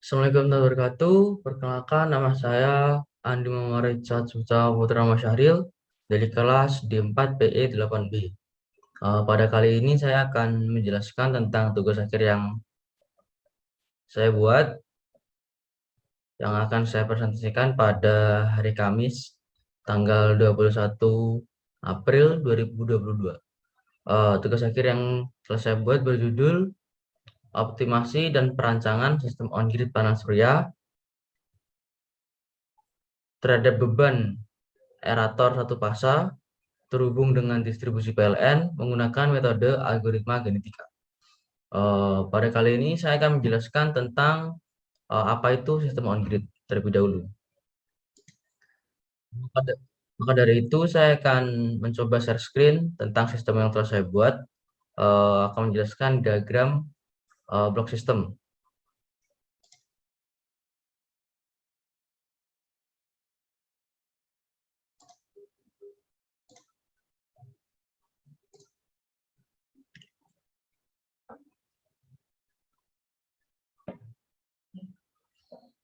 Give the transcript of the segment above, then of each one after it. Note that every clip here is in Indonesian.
Assalamualaikum warahmatullahi wabarakatuh. Perkenalkan, nama saya Andi Muhammad Richard Suta Putra Masyahril dari kelas D4 PE 8B. Pada kali ini saya akan menjelaskan tentang tugas akhir yang saya buat, yang akan saya presentasikan pada hari Kamis, tanggal 21 April 2022. Tugas akhir yang telah saya buat berjudul Optimasi dan Perancangan Sistem On-Grid Panel Surya terhadap beban erator satu fasa terhubung dengan distribusi PLN menggunakan metode algoritma genetika. Pada kali ini saya akan menjelaskan tentang apa itu sistem on-grid terlebih dahulu. Maka dari itu saya akan mencoba share screen tentang sistem yang telah saya buat, akan menjelaskan diagram blok sistem.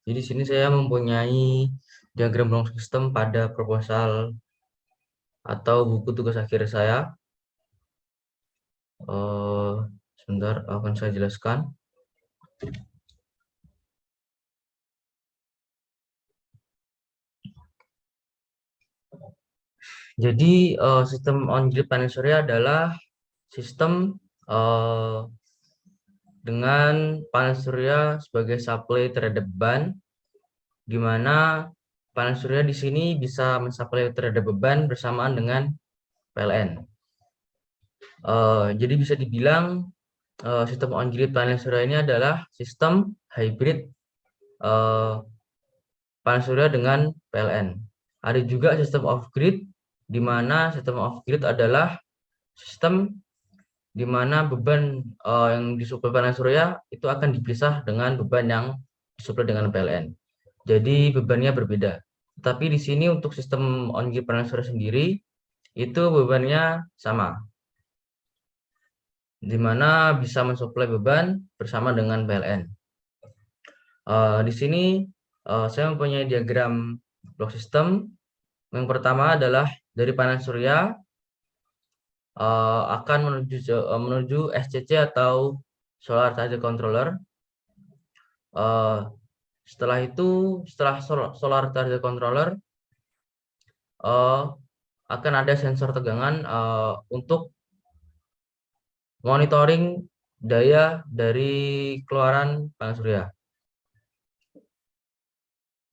Jadi di sini saya mempunyai diagram blok sistem pada proposal atau buku tugas akhir saya. Sebentar, akan saya jelaskan. Jadi sistem on-grid panel surya adalah sistem dengan panel surya sebagai supply terhadap beban, di mana panel surya di sini bisa mensuplai terhadap beban bersamaan dengan PLN. Jadi bisa dibilang sistem on-grid panel surya ini adalah sistem hybrid panel surya dengan PLN. Ada juga sistem off-grid, di mana sistem off-grid adalah sistem di mana beban yang disuplai panel surya itu akan dipisah dengan beban yang disuplai dengan PLN. Jadi bebannya berbeda. Tapi di sini untuk sistem on-grid panel surya sendiri itu bebannya sama, di mana bisa mensuplai beban bersama dengan PLN. Di sini saya mempunyai diagram blok sistem. Yang pertama adalah dari panel surya akan menuju SCC atau Solar Charge Controller. Setelah itu, setelah Solar Charge Controller akan ada sensor tegangan untuk monitoring daya dari keluaran panel surya.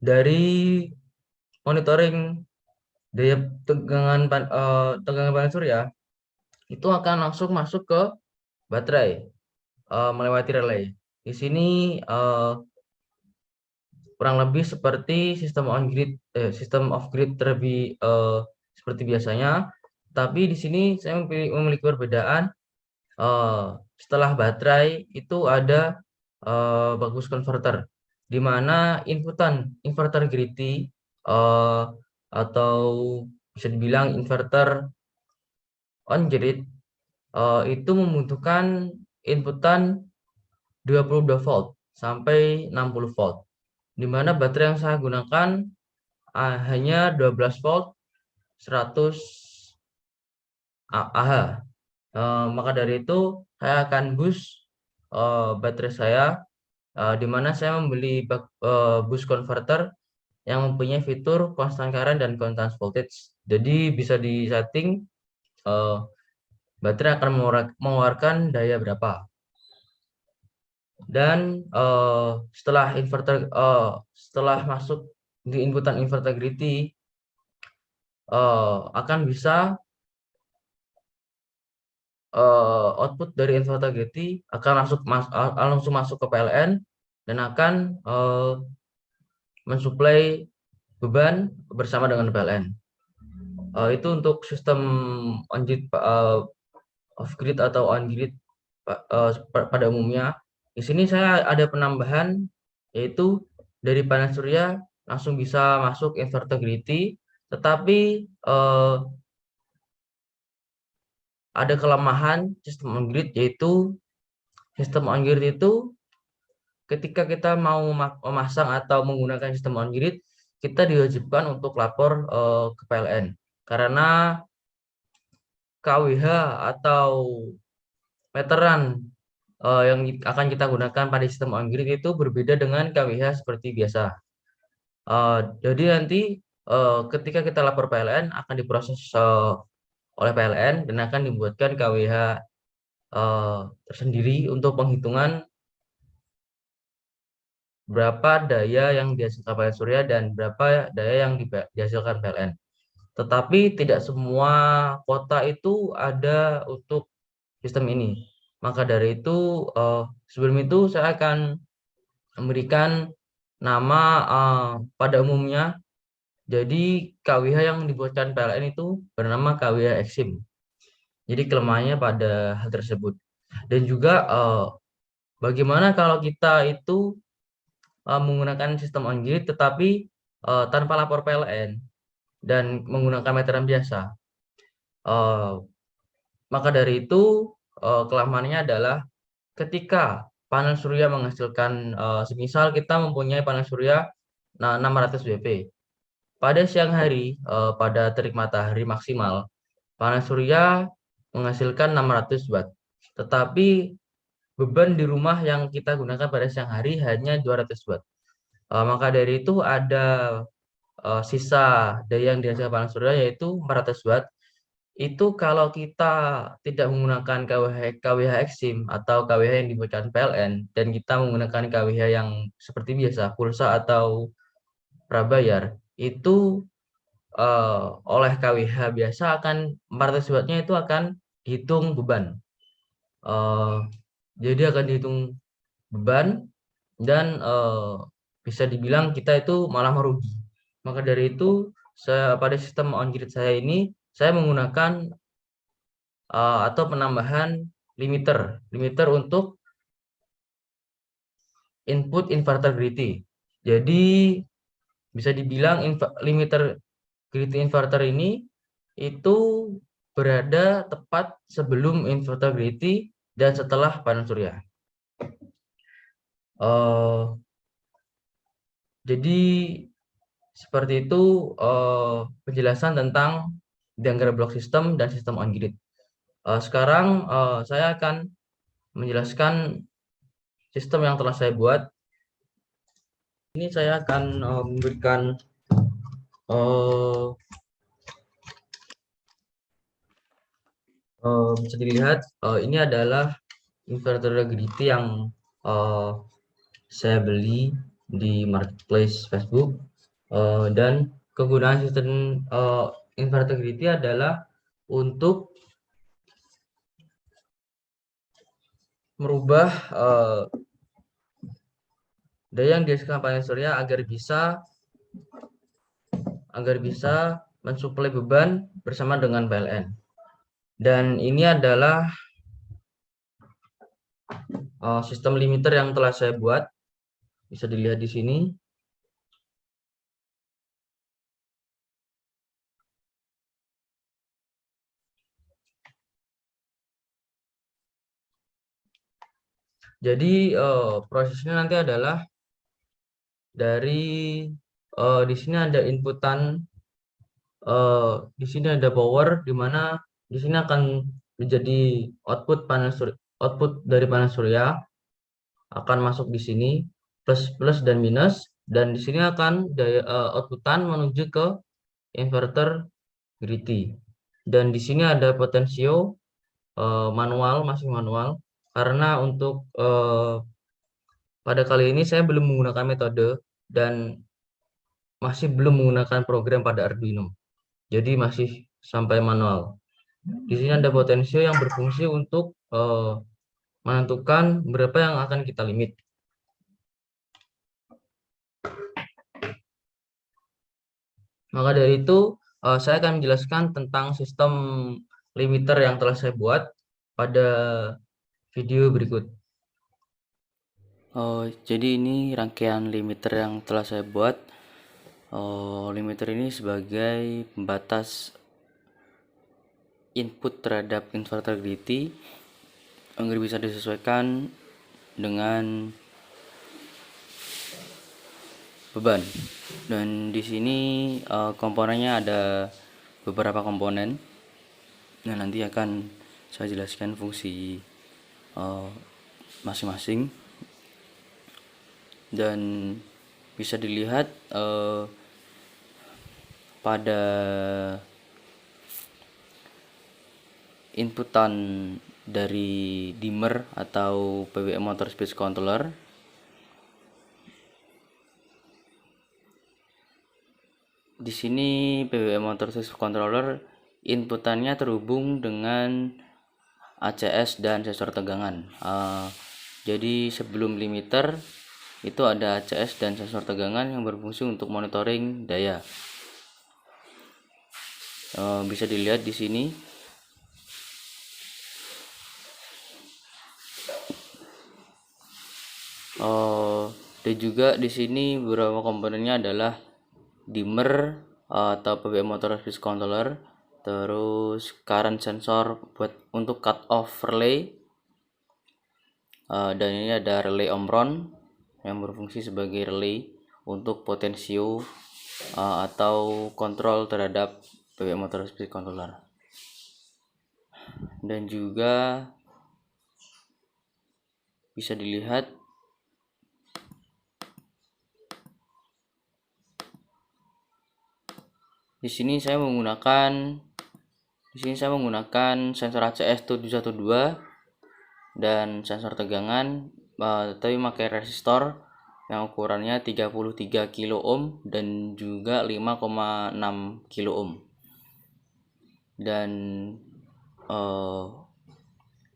Dari monitoring daya tegangan panel surya itu akan langsung masuk ke baterai melewati relay. Di sini kurang lebih seperti sistem on-grid, sistem off-grid terlebih seperti biasanya. Tapi di sini saya memiliki perbedaan. Setelah baterai itu ada bagus converter, di mana inputan inverter griddy atau bisa dibilang inverter on-grid itu membutuhkan inputan 22 volt sampai 60 volt, di mana baterai yang saya gunakan hanya 12 volt 100 Ah. Maka dari itu saya akan boost baterai saya, di mana saya membeli boost converter yang mempunyai fitur constant current dan constant voltage. Jadi bisa disetting baterai akan mengeluarkan daya berapa. Dan setelah masuk di inputan inverter griddy akan bisa output dari inverter griddy akan langsung masuk ke PLN dan akan mensuplai beban bersama dengan PLN. Itu untuk sistem on-grid, off-grid atau on-grid pada umumnya. Di sini saya ada penambahan, yaitu dari panel surya langsung bisa masuk inverter griddy, tetapi ada kelemahan sistem on-grid, yaitu sistem on-grid itu ketika kita mau memasang atau menggunakan sistem on grid, kita diwajibkan untuk lapor ke PLN karena KWH atau meteran yang akan kita gunakan pada sistem on grid itu berbeda dengan KWH seperti biasa. Jadi nanti ketika kita lapor PLN akan diproses oleh PLN dan akan dibuatkan KWH tersendiri untuk penghitungan berapa daya yang dihasilkan panel surya dan berapa daya yang dihasilkan PLN. Tetapi tidak semua kota itu ada untuk sistem ini. Maka dari itu sebelum itu saya akan memberikan nama pada umumnya. Jadi KWH yang dibuatkan PLN itu bernama KWH Exim. Jadi kelemahannya pada hal tersebut. Dan juga bagaimana kalau kita itu menggunakan sistem on grid tetapi tanpa lapor PLN dan menggunakan meteran biasa. Maka dari itu kelemahannya adalah ketika panel surya menghasilkan semisal kita mempunyai panel surya 600 WP. Pada siang hari pada terik matahari maksimal panel surya menghasilkan 600 watt. Tetapi beban di rumah yang kita gunakan pada siang hari hanya 200 watt. Maka dari itu ada sisa daya yang dihasilkan panel surya yaitu 400 watt. Itu kalau kita tidak menggunakan KWH Exim atau KWH yang dibuatkan PLN dan kita menggunakan KWH yang seperti biasa, pulsa atau prabayar, itu oleh KWH biasa akan 400 wattnya itu akan dihitung beban. Jadi akan dihitung beban dan bisa dibilang kita itu malah merugi. Maka dari itu pada sistem on grid saya ini saya menggunakan atau penambahan limiter untuk input inverter gridty. Jadi bisa dibilang limiter gridty inverter ini itu berada tepat sebelum inverter gridty dan setelah panel surya. Jadi seperti itu penjelasan tentang diagram block system dan sistem on grid. Sekarang saya akan menjelaskan sistem yang telah saya buat. Ini saya akan memberikan bisa dilihat ini adalah inverter gridty yang saya beli di marketplace Facebook dan kegunaan sistem inverter gridty adalah untuk merubah daya yang dihasilkan panel surya agar bisa mensuplai beban bersama dengan PLN. Dan ini adalah sistem limiter yang telah saya buat, bisa dilihat di sini. Jadi prosesnya nanti adalah dari di sini ada inputan, di sini ada power, di mana di sini akan menjadi output dari panel surya akan masuk di sini plus dan minus, dan di sini akan outputan menuju ke inverter gridty. Dan di sini ada potensio masih manual karena untuk pada kali ini saya belum menggunakan metode dan masih belum menggunakan program pada Arduino. Jadi masih sampai manual. Di sini ada potensio yang berfungsi untuk menentukan berapa yang akan kita limit. Maka dari itu saya akan menjelaskan tentang sistem limiter yang telah saya buat pada video berikut. Jadi ini rangkaian limiter yang telah saya buat. Limiter ini sebagai pembatas input terhadap inverter gridty agar bisa disesuaikan dengan beban. Dan di sini komponennya ada beberapa komponen. Nah, nanti akan saya jelaskan fungsi masing-masing. Dan bisa dilihat pada inputan dari dimmer atau PWM motor speed controller. Di sini PWM motor speed controller inputannya terhubung dengan ACS dan sensor tegangan. Jadi sebelum limiter itu ada ACS dan sensor tegangan yang berfungsi untuk monitoring daya. Bisa dilihat di sini. Dan juga di sini beberapa komponennya adalah dimmer atau PWM motor speed controller, terus current sensor buat untuk cut off relay, dan ini ada relay omron yang berfungsi sebagai relay untuk potensio atau kontrol terhadap PWM motor speed controller. Dan juga bisa dilihat di sini saya menggunakan sensor ACS 712 dan sensor tegangan, tapi pakai resistor yang ukurannya 33 kilo ohm dan juga 5,6 kilo ohm. Dan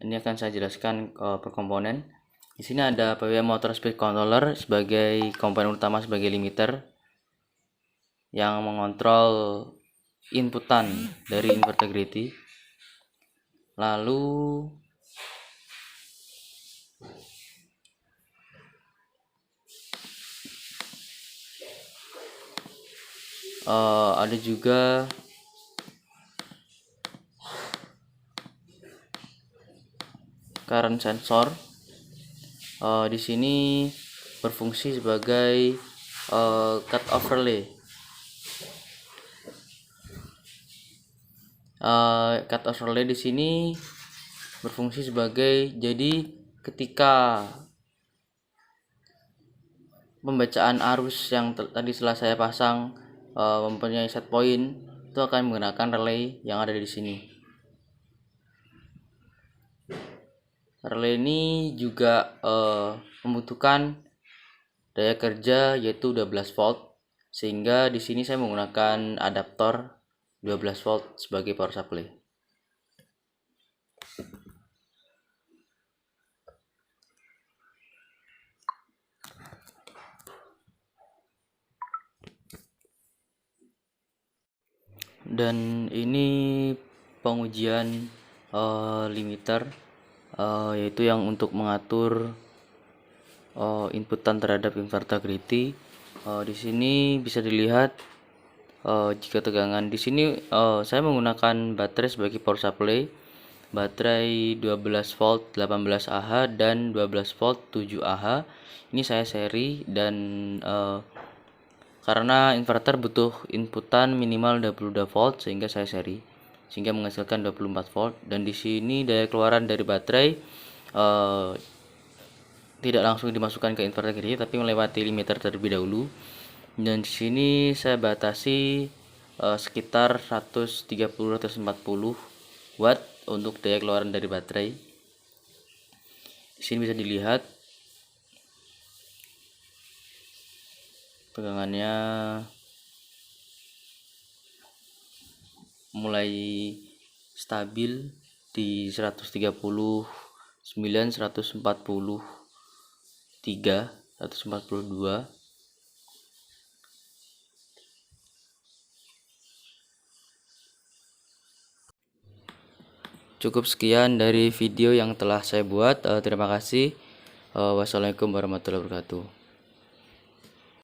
ini akan saya jelaskan per komponen. Di sini ada PWM motor speed controller sebagai komponen utama sebagai limiter yang mengontrol inputan dari inverter integrity. Lalu ada juga current sensor. Di sini berfungsi sebagai cut off relay. Cut off relay di sini berfungsi sebagai, jadi ketika pembacaan arus yang tadi setelah saya pasang mempunyai set point, itu akan menggunakan relay yang ada di sini. Relay ini juga membutuhkan daya kerja yaitu 12 volt, sehingga di sini saya menggunakan adaptor 12 volt sebagai power supply. Dan ini pengujian limiter, yaitu yang untuk mengatur inputan terhadap inverter integrity. Di sini bisa dilihat jika tegangan di sini saya menggunakan baterai sebagai power supply. Baterai 12 volt 18 Ah dan 12 volt 7 Ah. Ini saya seri, dan karena inverter butuh inputan minimal 22 volt sehingga saya seri, sehingga menghasilkan 24 volt. Dan di sini daya keluaran dari baterai tidak langsung dimasukkan ke inverter grid tapi melewati limiter terlebih dahulu. Dan di sini saya batasi sekitar 130-140 watt untuk daya keluaran dari baterai. Di sini bisa dilihat tegangannya mulai stabil di 139, 143, 142. Cukup sekian dari video yang telah saya buat. Terima kasih. Wassalamualaikum warahmatullahi wabarakatuh.